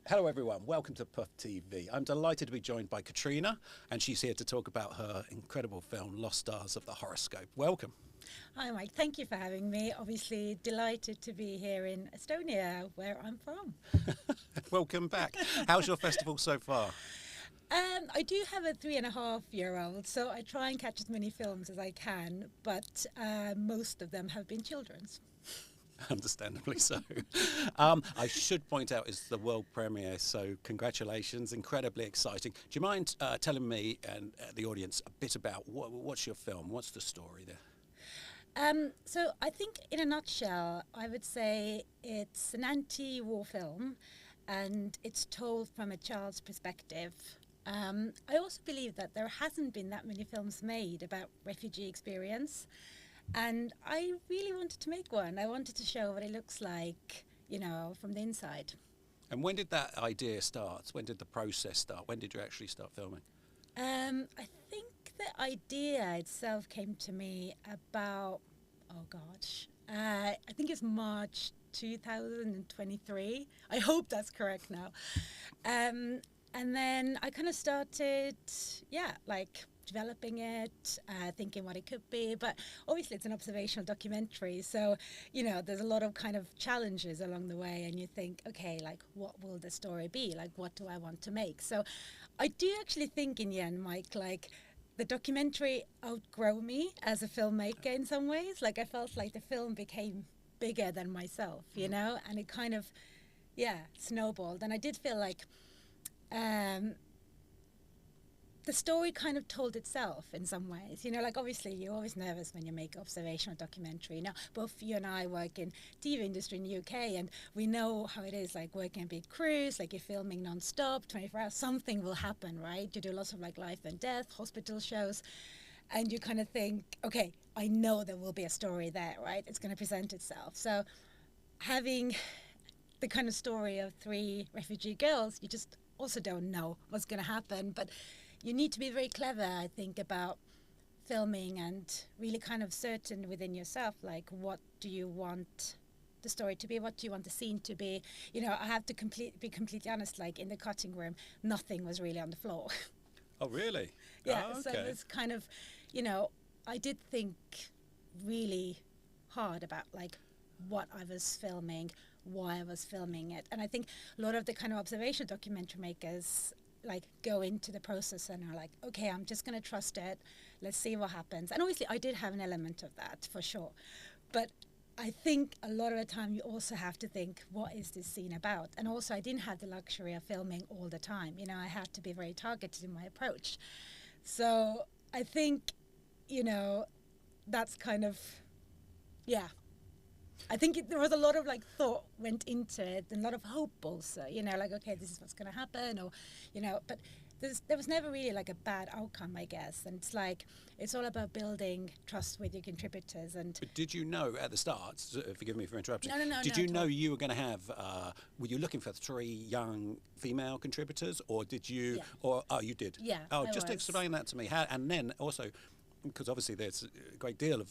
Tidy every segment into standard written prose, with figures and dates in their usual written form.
Hello everyone, welcome to PÖFF TV. I'm delighted to be joined by Katrina, and she's here to talk about her incredible film, Lost Stars of the Horoscope. Welcome. Hi Mike, thank you for having me. Obviously delighted to be here in Estonia, where I'm from. Welcome back. How's your festival so far? I do have a 3.5-year-old, so I try and catch as many films as I can, but most of them have been children's. Understandably so. I should point out it's the world premiere, so congratulations, incredibly exciting. Do you mind telling me and the audience a bit about what's your film, what's the story there? So I think in a nutshell, I would say it's an anti-war film and it's told from a child's perspective. I also believe that there hasn't been that many films made about refugee experience. And I really wanted to make one. I wanted to show what it looks like, you know, from the inside. And when did that idea start? When did the process start? When did you actually start filming? I think the idea itself came to me about, I think it's March 2023. I hope that's correct now. And then I kind of started, developing it, thinking what it could be, but obviously it's an observational documentary, so you know there's a lot of kind of challenges along the way, and you think, okay, like what will the story be, like what do I want to make? So I do actually think in the end, Mike, like the documentary outgrew me as a filmmaker in some ways. Like I felt like the film became bigger than myself, you know, and it kind of snowballed, and I did feel like the story kind of told itself in some ways, you know, like obviously you're always nervous when you make observational documentary. Now, both you and I work in TV industry in the UK, and we know how it is, like working on big crews, like you're filming non-stop, 24 hours, something will happen, right? You do lots of like life and death, hospital shows, and you kind of think, okay, I know there will be a story there, right? It's going to present itself. So having the kind of story of 3 refugee girls, you just also don't know what's going to happen, but you need to be very clever, I think, about filming and really kind of certain within yourself, like what do you want the story to be, what do you want the scene to be. You know, I have to be completely honest, like in the cutting room, nothing was really on the floor. Oh, really? Yeah, oh, okay. So it was kind of, you know, I did think really hard about like what I was filming, why I was filming it. And I think a lot of the kind of observation documentary makers like go into the process and are like, okay, I'm just going to trust it. Let's see what happens. And obviously I did have an element of that for sure. But I think a lot of the time you also have to think, what is this scene about? And also I didn't have the luxury of filming all the time. You know, I had to be very targeted in my approach. So I think, you know, that's kind of, I think there was a lot of like thought went into it and a lot of hope also, you know, like, okay, this is what's going to happen, or, you know, but there was never really like a bad outcome, I guess. And it's like, it's all about building trust with your contributors. And But did you know at the start, forgive me for interrupting, No, did you know you were going to have, were you looking for 3 young female contributors, or did you, you did? Yeah, Oh, I just was. explain that to me. How, and then also, because obviously there's a great deal of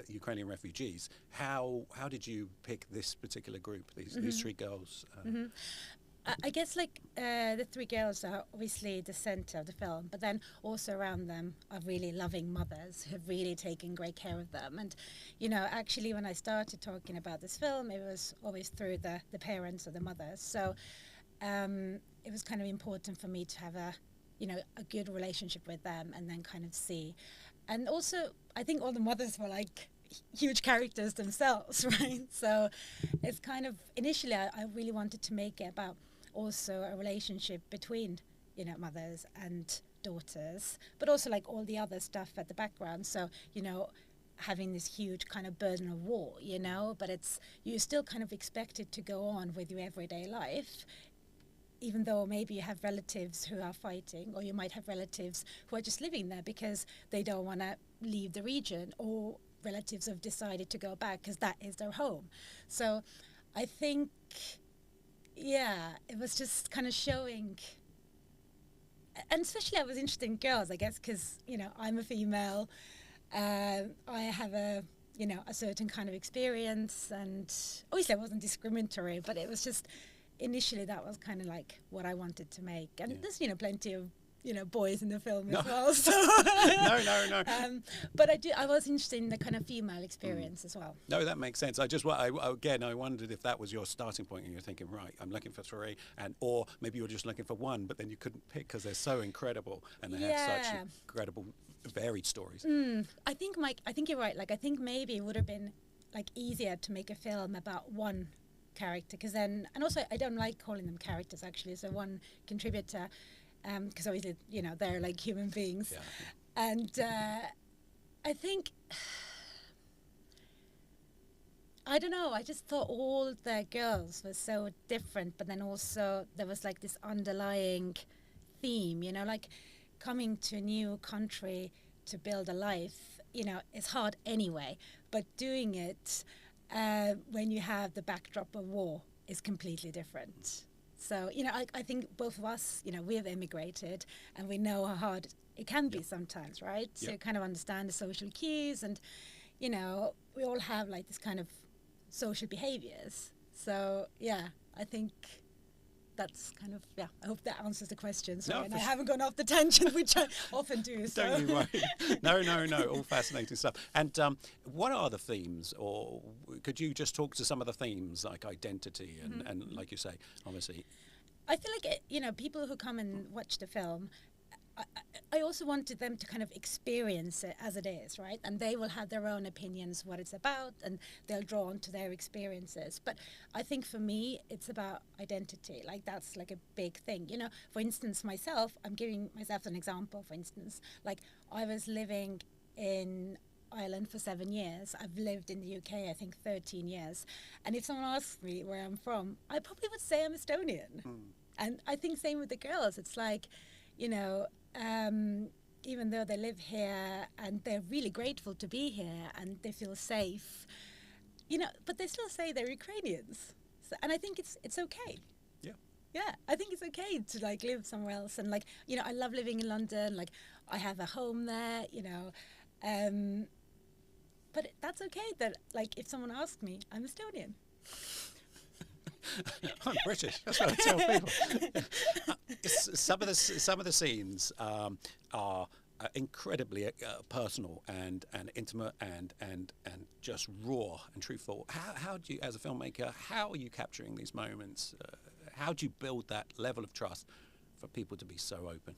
Ukrainian refugees. How did you pick this particular group, these 3 girls? I guess like the 3 girls are obviously the center of the film, but then also around them are really loving mothers who have really taken great care of them. And, you know, actually when I started talking about this film, it was always through the parents or the mothers. So it was kind of important for me to have a good relationship with them and then kind of see. And also, I think all the mothers were like huge characters themselves, right? So it's kind of, initially I really wanted to make it about also a relationship between, you know, mothers and daughters, but also like all the other stuff at the background. So, you know, having this huge kind of burden of war, you know, but you're still kind of expected to go on with your everyday life, even though maybe you have relatives who are fighting, or you might have relatives who are just living there because they don't want to leave the region, or relatives have decided to go back because that is their home. So I think, it was just kind of showing, and especially I was interested in girls, I guess, because, you know, I'm a female, I have a certain kind of experience, and obviously I wasn't discriminatory, but it was just, initially that was kind of like what I wanted to make. And Yeah. there's, plenty of, boys in the film No. as well. So No. but I was interested in the kind of female experience as well. No, that makes sense. I wondered if that was your starting point and you're thinking, right, I'm looking for 3, or maybe you're just looking for 1, but then you couldn't pick because they're so incredible and they have such incredible varied stories. I think, Mike, I think you're right. Like, I think maybe it would have been like easier to make a film about one character, because then, and also I don't like calling them characters actually, so one contributor, because obviously, they're like human beings. Yeah. And I think, I don't know, I just thought all the girls were so different, but then also there was like this underlying theme, like coming to a new country to build a life, is hard anyway, but doing it when you have the backdrop of war is completely different. So, I think both of us, we have immigrated and we know how hard it can be sometimes, right? So you kind of understand the social cues and, we all have like this kind of social behaviors. So, I think that's kind of, I hope that answers the question. Sorry, and I haven't gone off the tangent, which I often do. So. Don't you worry. No, all fascinating stuff. And what are the themes, or could you just talk to some of the themes, like identity and like you say, obviously? I feel like, people who come and watch the film, I also wanted them to kind of experience it as it is, right? And they will have their own opinions what it's about, and they'll draw on to their experiences. But I think for me, it's about identity. Like, that's like a big thing. For instance, myself, I'm giving myself an example, for instance. Like, I was living in Ireland for 7 years. I've lived in the UK, I think, 13 years. And if someone asks me where I'm from, I probably would say I'm Estonian. And I think same with the girls. It's like, even though they live here and they're really grateful to be here and they feel safe, but they still say they're Ukrainians. So, and I think it's okay. Yeah, I think it's okay to like live somewhere else. And like, I love living in London. Like, I have a home there, but that's okay that like if someone asks me, I'm Estonian. I'm British. That's what I tell people. Some of the scenes are incredibly personal and intimate and just raw and truthful. How do you, as a filmmaker, how are you capturing these moments? How do you build that level of trust for people to be so open?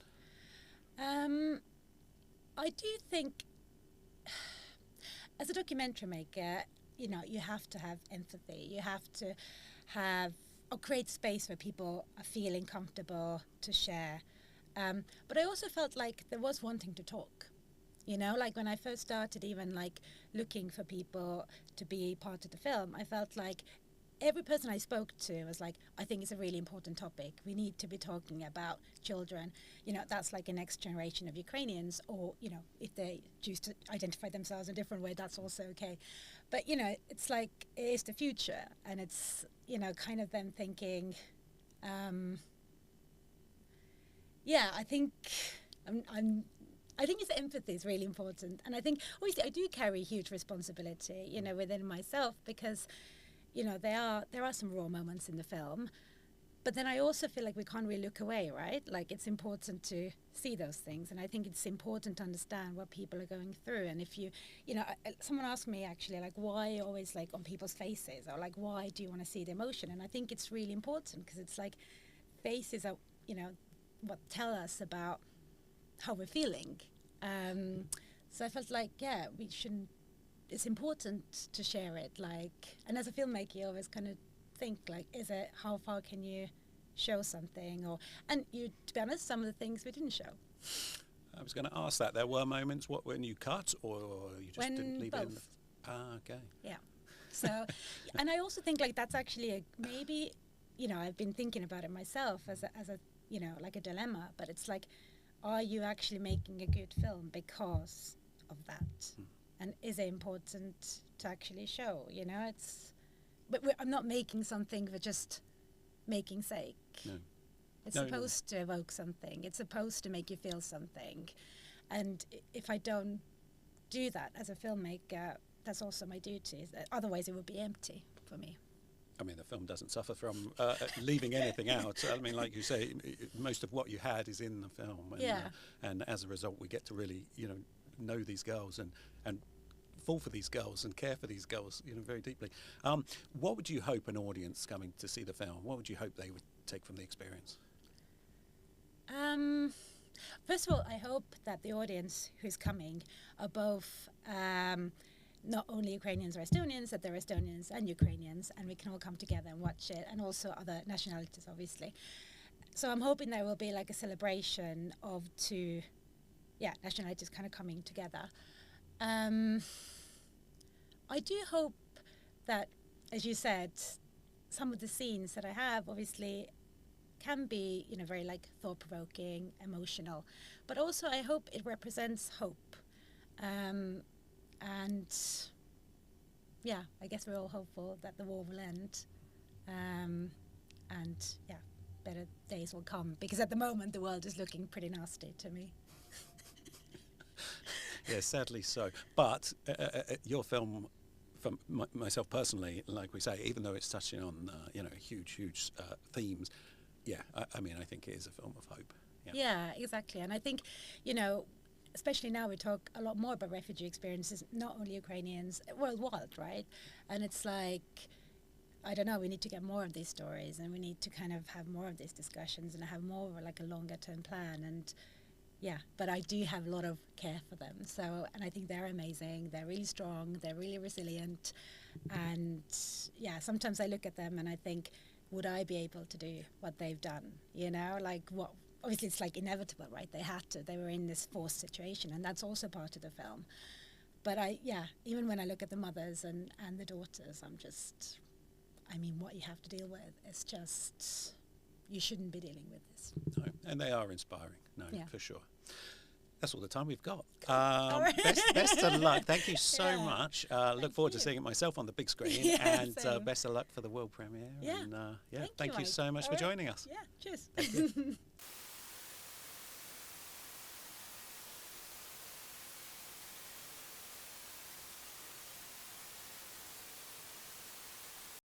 I do think, as a documentary maker, you have to have empathy. You have to have or create space where people are feeling comfortable to share. But I also felt like there was wanting to talk. Like when I first started even like looking for people to be part of the film, I felt like every person I spoke to was like, I think it's a really important topic. We need to be talking about children. That's like a next generation of Ukrainians, or, if they choose to identify themselves in a different way, that's also okay. But, it's like, it is the future. And it's, kind of them thinking, I think I think it's empathy is really important. And I think, obviously, I do carry huge responsibility, within myself, because there are some raw moments in the film, but then I also feel like we can't really look away, right? Like, it's important to see those things, and I think it's important to understand what people are going through. And if someone asked me actually, like, why always like on people's faces, or like, why do you want to see the emotion? And I think it's really important because it's like faces are, what tell us about how we're feeling. So I felt like, we shouldn't. It's important to share it, like, and as a filmmaker, you always kind of think, like, how far can you show something, and to be honest, some of the things we didn't show. I was going to ask that. There were moments when you cut, or you just didn't leave both. it in okay. Yeah. So, and I also think, like, that's actually maybe, I've been thinking about it myself as a like a dilemma, but it's like, are you actually making a good film because of that? And is it important to actually show? But I'm not making something for just making sake. No. It's supposed to evoke something. It's supposed to make you feel something. And if I don't do that as a filmmaker, that's also my duty. Otherwise, it would be empty for me. I mean, the film doesn't suffer from leaving anything out. I mean, like you say, most of what you had is in the film. And, and as a result, we get to really, know these girls and fall for these girls and care for these girls, very deeply. What would you hope an audience coming to see the film, what would you hope they would take from the experience? First of all, I hope that the audience who's coming are both not only Ukrainians or Estonians, that they're Estonians and Ukrainians, and we can all come together and watch it, and also other nationalities, obviously. So I'm hoping there will be like a celebration of two nationalities kind of coming together. I do hope that, as you said, some of the scenes that I have obviously can be, very like thought-provoking, emotional, but also I hope it represents hope. And I guess we're all hopeful that the war will end, and better days will come, because at the moment the world is looking pretty nasty to me. Yeah, sadly so. But your film, for myself personally, like we say, even though it's touching on huge themes, I mean, I think it is a film of hope. Yeah, exactly. And I think, especially now we talk a lot more about refugee experiences, not only Ukrainians, worldwide, right? And it's like, I don't know, we need to get more of these stories, and we need to kind of have more of these discussions and have more of like a longer term plan. And but I do have a lot of care for them. So, and I think they're amazing. They're really strong. They're really resilient. And sometimes I look at them and I think, would I be able to do what they've done? Like what? Obviously, it's like inevitable, right? They had to. They were in this forced situation, and that's also part of the film. But even when I look at the mothers and the daughters, I mean, what you have to deal with is just, you shouldn't be dealing with this. No, and they are inspiring. No, for sure. That's all the time we've got. Best of luck. Thank you so much. Look forward to seeing it myself on the big screen. And best of luck for the world premiere. And, thank you so much for joining us. Yeah, cheers.